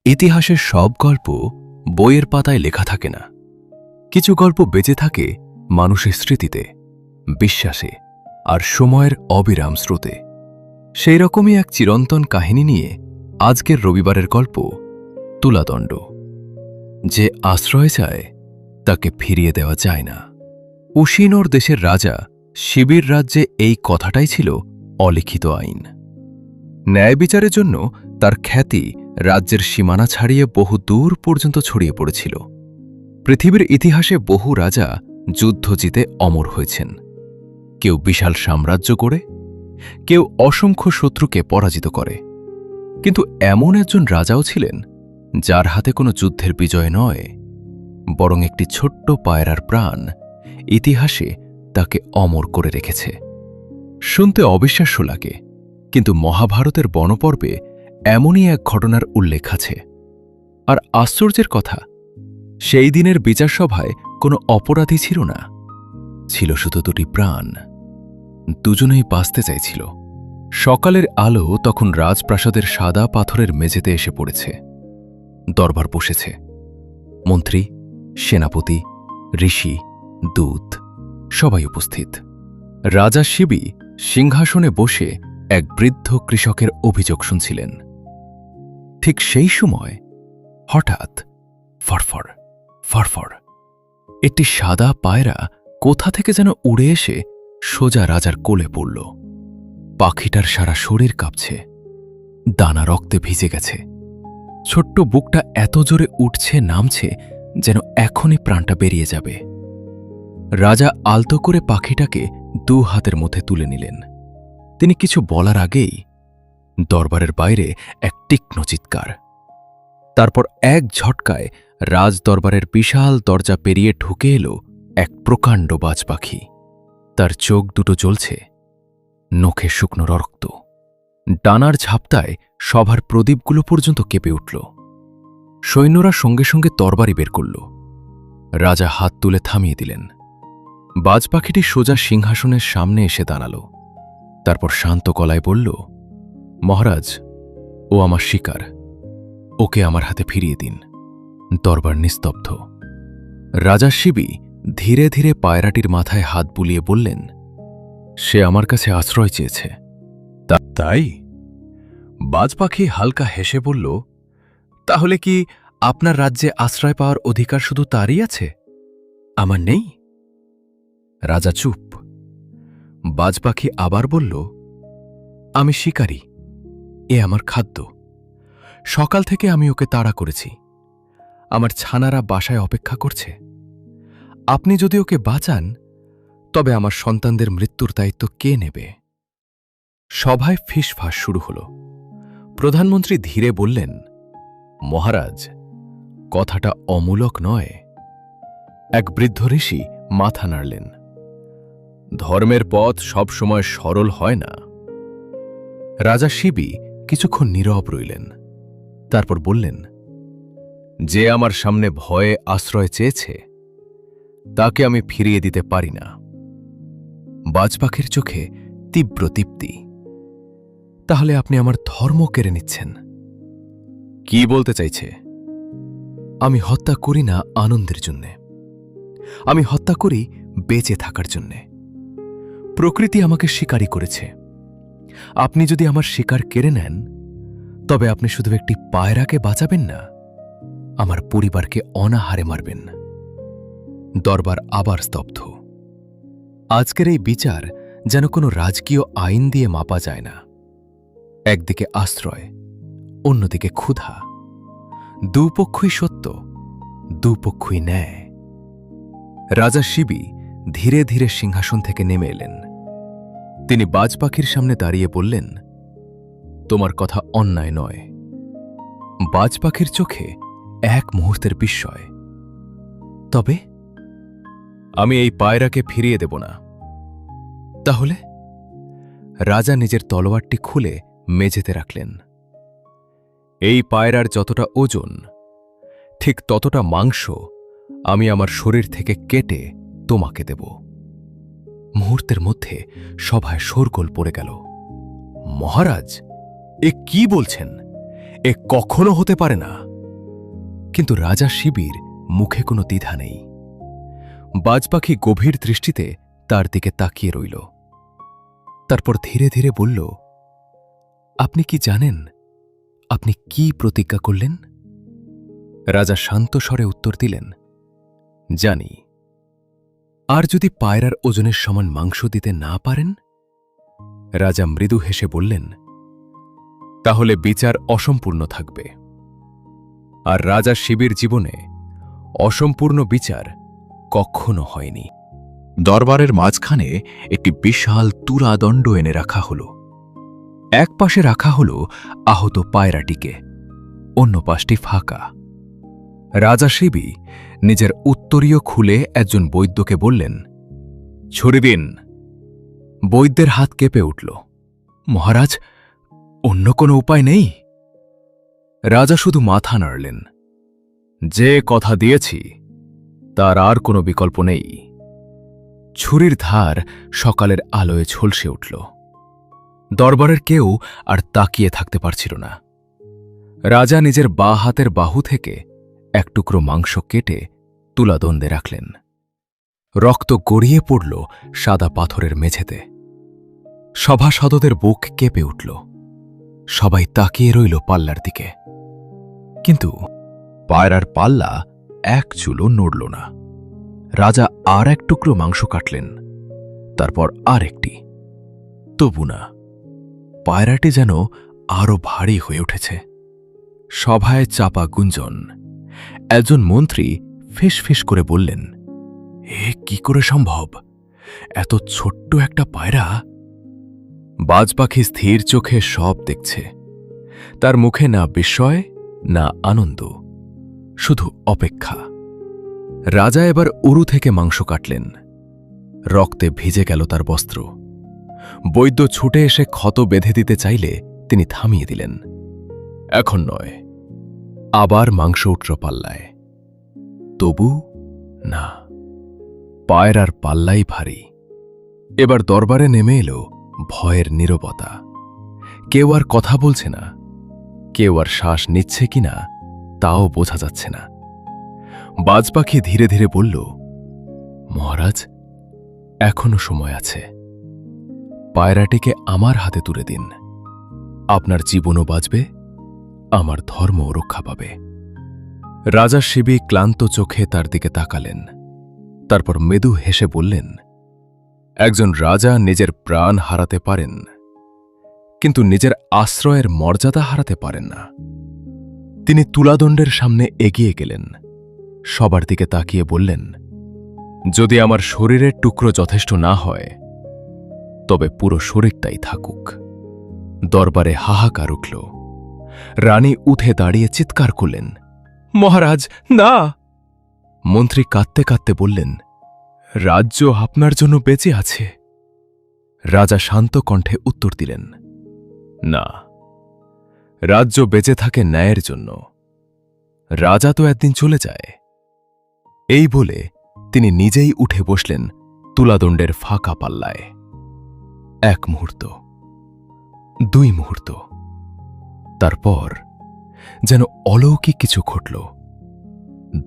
ইতিহাসের সব গল্প বইয়ের পাতায় লেখা থাকে না। কিছু গল্প বেঁচে থাকে মানুষের স্মৃতিতে, বিশ্বাসে আর সময়ের অবিরাম স্রোতে। সেই রকমই এক চিরন্তন কাহিনী নিয়ে আজকের রবিবারের গল্প তুলাদণ্ড। যে আশ্রয় চায় তাকে ফিরিয়ে দেওয়া যায় না। উশিনোর দেশের রাজা শিবির রাজ্যে এই কথাটাই ছিল অলিখিত আইন। ন্যায় বিচারের জন্য তার খ্যাতি রাজ্যের সীমানা ছাড়িয়ে বহু দূর পর্যন্ত ছড়িয়ে পড়েছিল। পৃথিবীর ইতিহাসে বহু রাজা যুদ্ধ জিতে অমর হয়েছেন, কেউ বিশাল সাম্রাজ্য গড়ে, কেউ অসংখ্য শত্রুকে পরাজিত করে। কিন্তু এমন একজন রাজাও ছিলেন যার হাতে কোনো যুদ্ধের বিজয় নয়, বরং একটি ছোট্ট পায়রার প্রাণ ইতিহাসে তাকে অমর করে রেখেছে। শুনতে অবিশ্বাস্য লাগে, কিন্তু মহাভারতের বনপর্বে এমনই এক ঘটনার উল্লেখ আছে। আর আশ্চর্যের কথা, সেই দিনের বিচারসভায় কোনো অপরাধী ছিল না, ছিল শুধু দুটি প্রাণ। দুজনেই বাঁচতে চাইছিল। সকালের আলো তখন রাজপ্রাসাদের সাদা পাথরের মেঝেতে এসে পড়েছে। দরবার বসেছে। মন্ত্রী, সেনাপতি, ঋষি, দূত সবাই উপস্থিত। রাজা শিবি সিংহাসনে বসে এক বৃদ্ধ কৃষকের অভিযোগ শুনছিলেন। ঠিক সেই সময় হঠাৎ ফরফর ফরফর একটি সাদা পায়রা কোথা থেকে যেন উড়ে এসে সোজা রাজার কোলে পড়ল। পাখিটার সারা শরীর কাঁপছে, দানা রক্তে ভিজে গেছে। ছোট্ট বুকটা এত জোরে উঠছে নামছে যেন এখনই প্রাণটা বেরিয়ে যাবে। রাজা আলতো করে পাখিটাকে দু হাতের মধ্যে তুলে নিলেন। তিনি কিছু বলার আগেই দরবারের বাইরে এক তীক্ষ্ণ চিৎকার। তারপর এক ঝটকায় রাজ দরবারের বিশাল দরজা পেরিয়ে ঢুকে এলো এক প্রকাণ্ড বাজ পাখি। তার চোখ দুটো জ্বলছে, নখে শুকনো রক্ত। ডানার ঝাপটায় সভার প্রদীপগুলো পর্যন্ত কেঁপে উঠল। সৈন্যরা সঙ্গে সঙ্গে তরবারি বের করল। রাজা হাত তুলে থামিয়ে দিলেন। বাজ পাখিটি সোজা সিংহাসনের সামনে এসে দাঁড়াল। তারপর শান্ত গলায় বলল, মহারাজ, ও আমার শিকার, ওকে আমার হাতে ফিরিয়ে দিন। দরবার নিস্তব্ধ। রাজা শিবি ধীরে ধীরে পায়রাটির মাথায় হাত বুলিয়ে বললেন, সে আমার কাছে আশ্রয় চেয়েছে। তাই? বাজ পাখি হালকা হেসে বলল, তাহলে কি আপনার রাজ্যে আশ্রয় পাওয়ার অধিকার শুধু তারই আছে, আমার নেই? রাজা চুপ। বাজ পাখি আবার বলল, আমি শিকারী, এ আমার খাদ্য। সকাল থেকে আমি ওকে তাড়া করেছি। আমার ছানারা বাসায় অপেক্ষা করছে। আপনি যদি ওকে বাঁচান, তবে আমার সন্তানদের মৃত্যুর দায়িত্ব কে নেবে? সভায় ফিসফাস শুরু হল। প্রধানমন্ত্রী ধীরে বললেন, মহারাজ, কথাটা অমূলক নয়। এক বৃদ্ধ ঋষি মাথা নাড়লেন। ধর্মের পথ সবসময় সরল হয় না। রাজা শিবি কিছুক্ষণ নীরব রইলেন। তারপর বললেন, যে আমার সামনে ভয়ে আশ্রয় চেয়েছে তাকে আমি ফিরিয়ে দিতে পারি না। বাজ পাখির চোখে তীব্র দীপ্তি। তাহলে আপনি আমার ধর্ম কেড়ে নিচ্ছেন? কি বলতে চাইছে? আমি হত্যা করি না আনন্দের জন্যে, আমি হত্যা করি বেঁচে থাকার জন্যে। প্রকৃতি আমাকে শিকারী করেছে। আপনি যদি আমার শিকার কেড়ে নেন, তবে আপনি শুধু একটি পায়রাকে বাঁচাবেন না, আমার পরিবারকে অনাহারে মারবেন। দরবার আবার স্তব্ধ। আজকের এই বিচার যেন কোনো রাজকীয় আইন দিয়ে মাপা যায় না। একদিকে আশ্রয়, অন্যদিকে ক্ষুধা। দুপক্ষই সত্য, দুপক্ষই ন্যায়। রাজা শিবি ধীরে ধীরে সিংহাসন থেকে নেমে এলেন। তিনি বাজ পাখির সামনে দাঁড়িয়ে বললেন, তোমার কথা অন্যায় নয়। বাজ পাখির চোখে এক মুহূর্তের বিস্ময়। তবে আমি এই পায়রাকে ফিরিয়ে দেব না। তাহলে? রাজা নিজের তলোয়ারটি খুলে মেঝেতে রাখলেন। এই পায়রার যতটা ওজন, ঠিক ততটা মাংস আমি আমার শরীর থেকে কেটে তোমাকে দেব। মুহূর্তের মধ্যে সভায় শোরগোল পড়ে গেল। মহারাজ, এ কি বলছেন? এ কখনো হতে পারে না। কিন্তু রাজা শিবির মুখে কোনো দ্বিধা নেই। বাজপাখি গভীর দৃষ্টিতে তার দিকে তাকিয়ে রইল। তারপর ধীরে ধীরে বলল, আপনি কি জানেন আপনি কি প্রতিজ্ঞা করলেন? রাজা শান্ত স্বরে উত্তর দিলেন, জানি। আর যদি পায়রার ওজনের সমান মাংস দিতে না পারেন? রাজা মৃদু হেসে বললেন, তাহলে বিচার অসম্পূর্ণ থাকবে। আর রাজা শিবির জীবনে অসম্পূর্ণ বিচার কখনো হয়নি। দরবারের মাঝখানে একটি বিশাল তুলাদণ্ড এনে রাখা হল। এক পাশে রাখা হল আহত পায়রাটিকে, অন্য পাশটি ফাঁকা। রাজা শিবি নিজের উত্তরীয় খুলে একজন বৈদ্যকে বললেন, ছুরি দিন। বৈদ্যের হাত কেঁপে উঠল। মহারাজ, অন্য কোনো উপায় নেই? রাজা শুধু মাথা নাড়লেন। যে কথা দিয়েছি তার আর কোনো বিকল্প নেই। ছুরির ধার সকালের আলোয় ঝলসে উঠল। দরবারের কেউ আর তাকিয়ে থাকতে পারছিল না। রাজা নিজের বাঁ হাতের বাহু থেকে এক টুকরো মাংস কেটে তুলাদণ্ডে রাখলেন। রক্ত গড়িয়ে পড়ল সাদা পাথরের মেঝেতে। সভাসদদের বুক কেঁপে উঠল। সবাই তাকিয়ে রইল পাল্লার দিকে। কিন্তু পায়রার পাল্লা এক চুলও নড়ল না। রাজা আর এক টুকরো মাংস কাটলেন, তারপর আর একটি। তবু না, পায়রাটি যেন আরো ভারী হয়ে উঠেছে। সভায় চাপা গুঞ্জন। একজন মন্ত্রী ফিসফিস করে বললেন, এ কি করে সম্ভব? এত ছোট্ট একটা পায়রা! বাজপাখি স্থির চোখে সব দেখছে। তার মুখে না বিস্ময় না আনন্দ, শুধু অপেক্ষা। রাজা এবার উরু থেকে মাংস কাটলেন। রক্তে ভিজে গেল তার বস্ত্র। বৈদ্য ছুটে এসে ক্ষত বেঁধে দিতে চাইলে তিনি থামিয়ে দিলেন। এখন নয়। আবার মাংস উঠল পাল্লায়। তবু না, পায়রার পাল্লাই ভারী। এবার দরবারে নেমে এলো ভয়ের নীরবতা। কেউ আর কথা বলছে না, কেউ আর শ্বাস নিচ্ছে কিনা তাও বোঝা যাচ্ছে না। বাজপাখি ধীরে ধীরে বলল, মহারাজ, এখনো সময় আছে। পায়রাটিকে আমার হাতে তুলে দিন। আপনার জীবনও বাঁচবে, আমার ধর্মও রক্ষা পাবে। রাজা শিবি ক্লান্ত চোখে তার দিকে তাকালেন। তারপর মৃদু হেসে বললেন, একজন রাজা নিজের প্রাণ হারাতে পারেন, কিন্তু নিজের আশ্রয়ের মর্যাদা হারাতে পারেন না। তিনি তুলাদণ্ডের সামনে এগিয়ে গেলেন। সবার দিকে তাকিয়ে বললেন, যদি আমার শরীরের টুকরো যথেষ্ট না হয় তবে পুরো শরীরটাই থাকুক। দরবারে হাহাকার উঠল। রানী উঠে দাঁড়িয়ে চিৎকার করলেন, মহারাজ, না! মন্ত্রী কাঁদতে কাঁদতে বললেন, রাজ্য আপনার জন্য বেঁচে আছে। রাজা শান্ত কণ্ঠে উত্তর দিলেন, না, রাজ্য বেঁচে থাকে ন্যায়ের জন্য। রাজা তো একদিন চলে যায়। এই বলে তিনি নিজেই উঠে বসলেন তুলাদণ্ডের ফাঁকা পাল্লায়। এক মুহূর্ত, দুই মুহূর্ত, তারপর যেন অলৌকিক কিছু ঘটল।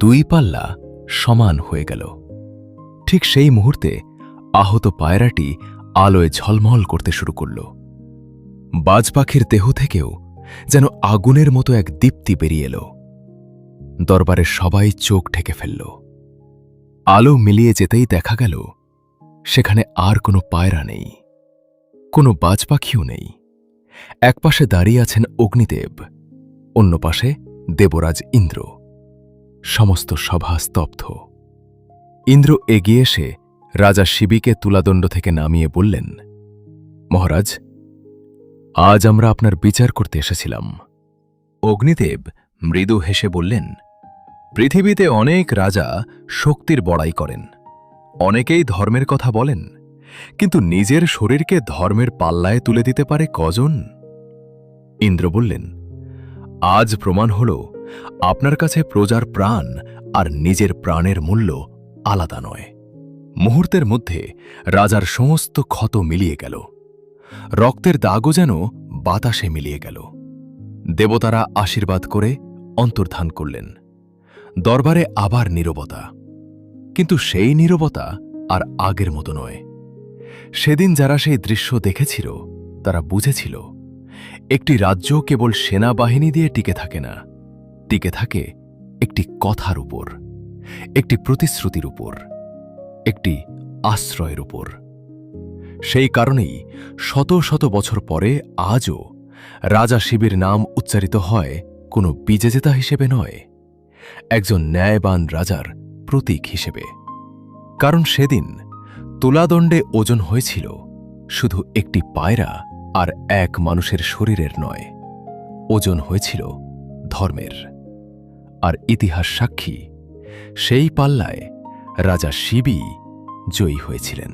দুই পাল্লা সমান হয়ে গেল। ঠিক সেই মুহূর্তে আহত পায়রাটি আলোয় ঝলমল করতে শুরু করল। বাজপাখির দেহ থেকেও যেন আগুনের মতো এক দীপ্তি বেরিয়ে এলো। দরবারের সবাই চোখ ঢেকে ফেলল। আলো মিলিয়ে যেতেই দেখা গেল সেখানে আর কোনো পায়রা নেই, কোনো বাজপাখিও নেই। একপাশে দাঁড়িয়ে আছেন অগ্নিদেব, অন্য পাশে দেবরাজ ইন্দ্র। সমস্ত সভা স্তব্ধ। ইন্দ্র এগিয়ে এসে রাজা শিবিকে তুলাদণ্ড থেকে নামিয়ে বললেন, মহারাজ, আজ আমরা আপনার বিচার করতে এসেছিলাম। অগ্নিদেব মৃদু হেসে বললেন, পৃথিবীতে অনেক রাজা শক্তির বড়াই করেন, অনেকেই ধর্মের কথা বলেন, কিন্তু নিজের শরীরকে ধর্মের পাল্লায় তুলে দিতে পারে কজন? ইন্দ্র বললেন, আজ প্রমাণ হল আপনার কাছে প্রজার প্রাণ আর নিজের প্রাণের মূল্য আলাদা নয়। মুহূর্তের মধ্যে রাজার সমস্ত ক্ষত মিলিয়ে গেল। রক্তের দাগও যেন বাতাসে মিলিয়ে গেল। দেবতারা আশীর্বাদ করে অন্তর্ধান করলেন। দরবারে আবার নীরবতা, কিন্তু সেই নীরবতা আর আগের মতো নয়। সেদিন যারা সেই দৃশ্য দেখেছিল তারা বুঝেছিল একটি রাজ্য কেবল সেনাবাহিনী দিয়ে টিকে থাকে না, টিকে থাকে একটি কথার উপর, একটি প্রতিশ্রুতির উপর, একটি আশ্রয়ের উপর। সেই কারণেই শত শত বছর পরে আজও রাজা শিবের নাম উচ্চারিত হয় কোনো বিজেতা হিসেবে নয়, একজন ন্যায়বান রাজার প্রতীক হিসেবে। কারণ সেদিন তুলাদণ্ডে ওজন হয়েছিল শুধু একটি পায়রা আর এক মানুষের শরীরের নয়, ওজন হয়েছিল ধর্মের। আর ইতিহাস সাক্ষী, সেই পাল্লায় রাজা শিবই জয়ী হয়েছিলেন।